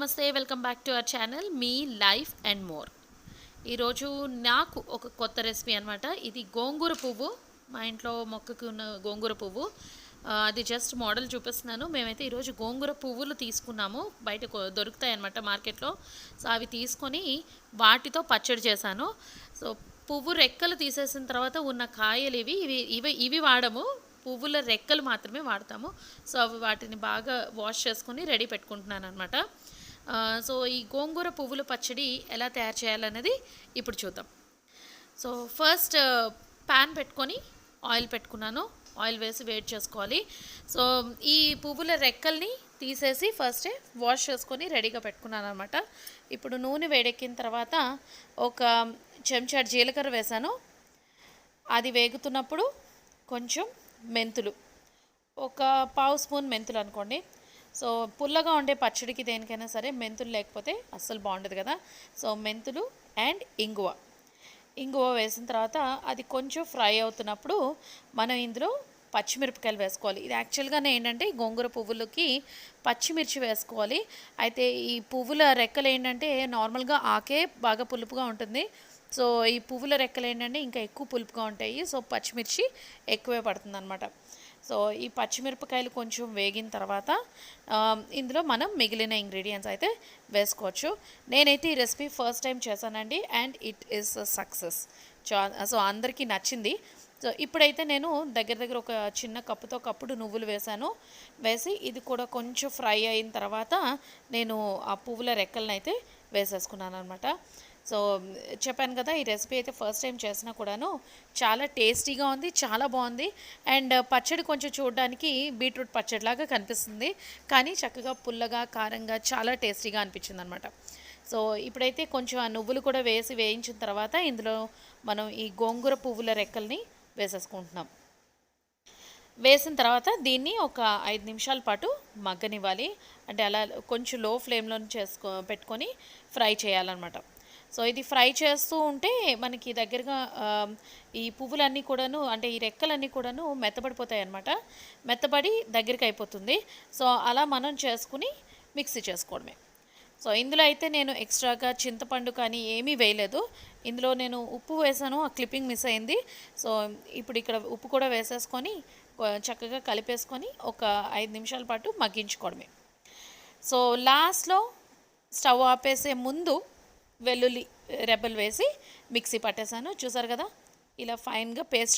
నమస్తే welcome back to our channel me life and more. ఈరోజు నాకు ఒక కొత్త రెసిపీ అనమాట. ఇది గోంగూర పువ్వు, మా ఇంట్లో మొక్కకు ఉన్న గోంగూర పువ్వు. అది జస్ట్ మోడల్ చూపిస్తున్నాను. మేమైతే ఈరోజు గోంగూర పువ్వులు తీసుకున్నాము, బయట దొరుకుతాయి అన్నమాట మార్కెట్లో. సో అవి తీసుకొని వాటితో పచ్చడి చేశాను. సో పువ్వు రెక్కలు తీసేసిన తర్వాత ఉన్న కాయలు ఇవి వాడము, పువ్వుల రెక్కలు మాత్రమే వాడతాము. సో అవి వాటిని బాగా వాష్ చేసుకొని రెడీ పెట్టుకుంటున్నాను అనమాట. సో ఈ గోంగూర పువ్వుల పచ్చడి ఎలా తయారు చేయాలనేది ఇప్పుడు చూద్దాం. సో ఫస్ట్ ప్యాన్ పెట్టుకొని ఆయిల్ పెట్టుకున్నాను. ఆయిల్ వేసి వేడి చేసుకోవాలి. సో ఈ పువ్వుల రెక్కల్ని తీసేసి ఫస్టే వాష్ చేసుకొని రెడీగా పెట్టుకున్నాను అనమాట. ఇప్పుడు నూనె వేడెక్కిన తర్వాత ఒక చెంచాడు జీలకర్ర వేసాను. అది వేగుతున్నప్పుడు కొంచెం మెంతులు, ఒక పావు స్పూన్ మెంతులు అనుకోండి. సో పుల్లగా ఉండే పచ్చడికి దేనికైనా సరే మెంతులు లేకపోతే అస్సలు బాగుండదు కదా. సో మెంతులు అండ్ ఇంగువ వేసిన తర్వాత అది కొంచెం ఫ్రై అవుతున్నప్పుడు మనం ఇందులో పచ్చిమిరపకాయలు వేసుకోవాలి. ఇది యాక్చువల్గానే ఏంటంటే గోంగూర పువ్వులకి పచ్చిమిర్చి వేసుకోవాలి. అయితే ఈ పువ్వుల రెక్కలు ఏంటంటే నార్మల్గా ఆకే బాగా పులుపుగా ఉంటుంది. సో ఈ పువ్వుల రెక్కలు ఏంటంటే ఇంకా ఎక్కువ పులుపుగా ఉంటాయి. సో పచ్చిమిర్చి ఎక్కువే పడుతుంది అనమాట. సో ఈ పచ్చిమిరపకాయలు కొంచెం వేగిన తర్వాత ఇందులో మనం మిగిలిన ఇంగ్రీడియంట్స్ అయితే వేసుకోవచ్చు. నేనైతే ఈ రెసిపీ ఫస్ట్ టైం చేశానండి, and it is success. So అందరికీ నచ్చింది. సో ఇప్పుడైతే నేను దగ్గర ఒక చిన్న కప్పుడు నువ్వులు వేసి ఇది కూడా కొంచెం ఫ్రై అయిన తర్వాత నేను ఆ పువ్వుల రెక్కలను అయితే వేసేసుకున్నాను అనమాట. సో చెప్పాను కదా, ఈ రెసిపీ అయితే ఫస్ట్ టైం చేసినా కూడాను చాలా టేస్టీగా ఉంది, చాలా బాగుంది. అండ్ పచ్చడి కొంచెం చూడడానికి బీట్రూట్ పచ్చడిలాగా కనిపిస్తుంది, కానీ చక్కగా పుల్లగా కారంగా చాలా టేస్టీగా అనిపించింది అనమాట. సో ఇప్పుడైతే కొంచెం ఆ నువ్వులు కూడా వేయించిన తర్వాత ఇందులో మనం ఈ గోంగూర పువ్వుల రెక్కల్ని వేసేసుకుంటున్నాం. వేసిన తర్వాత దీన్ని ఒక 5 నిమిషాల పాటు మగ్గనివ్వాలి. అంటే అలా కొంచెం లో ఫ్లేమ్లో పెట్టుకొని ఫ్రై చేయాలన్నమాట. సో ఇది ఫ్రై చేస్తూ ఉంటే మనకి దగ్గరగా ఈ పువ్వులన్నీ కూడాను, అంటే ఈ రెక్కలన్నీ కూడాను మెత్తబడిపోతాయి అన్నమాట. మెత్తబడి దగ్గరికి అయిపోతుంది. సో అలా మనం చేసుకుని మిక్సీ చేసుకోవడమే. సో ఇందులో అయితే నేను ఎక్స్ట్రాగా చింతపండు కానీ ఏమీ వేయలేదు. ఇందులో నేను ఉప్పు వేసాను, ఆ క్లిప్పింగ్ మిస్ అయింది. సో ఇప్పుడు ఇక్కడ ఉప్పు కూడా వేసేసుకొని చక్కగా కలిపేసుకొని ఒక 5 నిమిషాల పాటు మగ్గించుకోవడమే. సో లాస్ట్లో స్టవ్ ఆపేసే ముందు వెల్లుల్లి రెబ్బలు వేసి మిక్సీ పట్టేశాను. చూసారు కదా, ఇలా ఫైన్గా పేస్ట్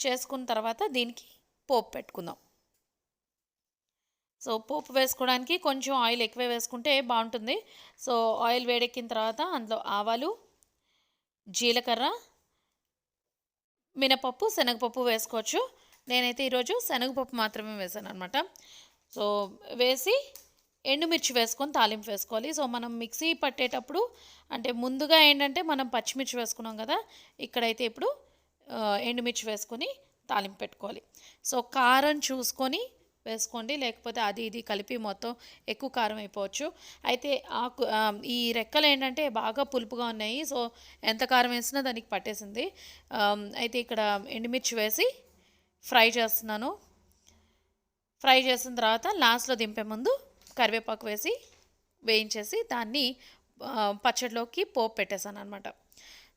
చేసుకున్న తర్వాత దీనికి పోపు పెట్టుకుందాం. సో పోపు వేసుకోవడానికి కొంచెం ఆయిల్ ఎక్కువ వేసుకుంటే బాగుంటుంది. సో ఆయిల్ వేడెక్కిన తర్వాత అందులో ఆవాలు, జీలకర్ర, మినపప్పు, శనగపప్పు వేసుకోవచ్చు. నేనైతే ఈరోజు శనగపప్పు మాత్రమే వేసాను అనమాట. సో వేసి ఎండుమిర్చి వేసుకొని తాలింపు వేసుకోవాలి. సో మనం మిక్సీ పట్టేటప్పుడు అంటే ముందుగా ఏంటంటే మనం పచ్చిమిర్చి వేసుకున్నాం కదా, ఇక్కడైతే ఇప్పుడు ఎండుమిర్చి వేసుకొని తాలింపు పెట్టుకోవాలి. సో కారం చూసుకొని వేసుకోండి, లేకపోతే అది ఇది కలిపి మొత్తం ఎక్కువ కారం అయిపోవచ్చు. అయితే ఈ రెక్కలు ఏంటంటే బాగా పులుపుగా ఉన్నాయి. సో ఎంత కారం వేసినా దానికి పట్టేసింది. అయితే ఇక్కడ ఎండుమిర్చి వేసి ఫ్రై చేస్తున్నాను. ఫ్రై చేసిన తర్వాత లాస్ట్లో దింపే ముందు కరివేపాకు వేసి వేయించేసి దాన్ని పచ్చడిలోకి పోపు పెట్టేశాను అనమాట.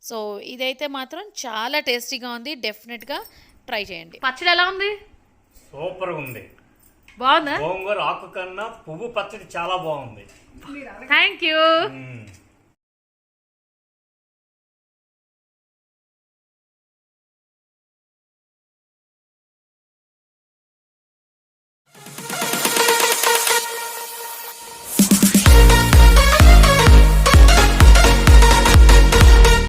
సో ఇదైతే మాత్రం చాలా టేస్టీగా ఉంది. డెఫినెట్గా ట్రై చేయండి. పచ్చడి ఎలా ఉంది? సూపర్గా ఉంది. బాగుందా? గోంగూర ఆకు కన్నా పువ్వు పచ్చడి చాలా బాగుంది. Thank you.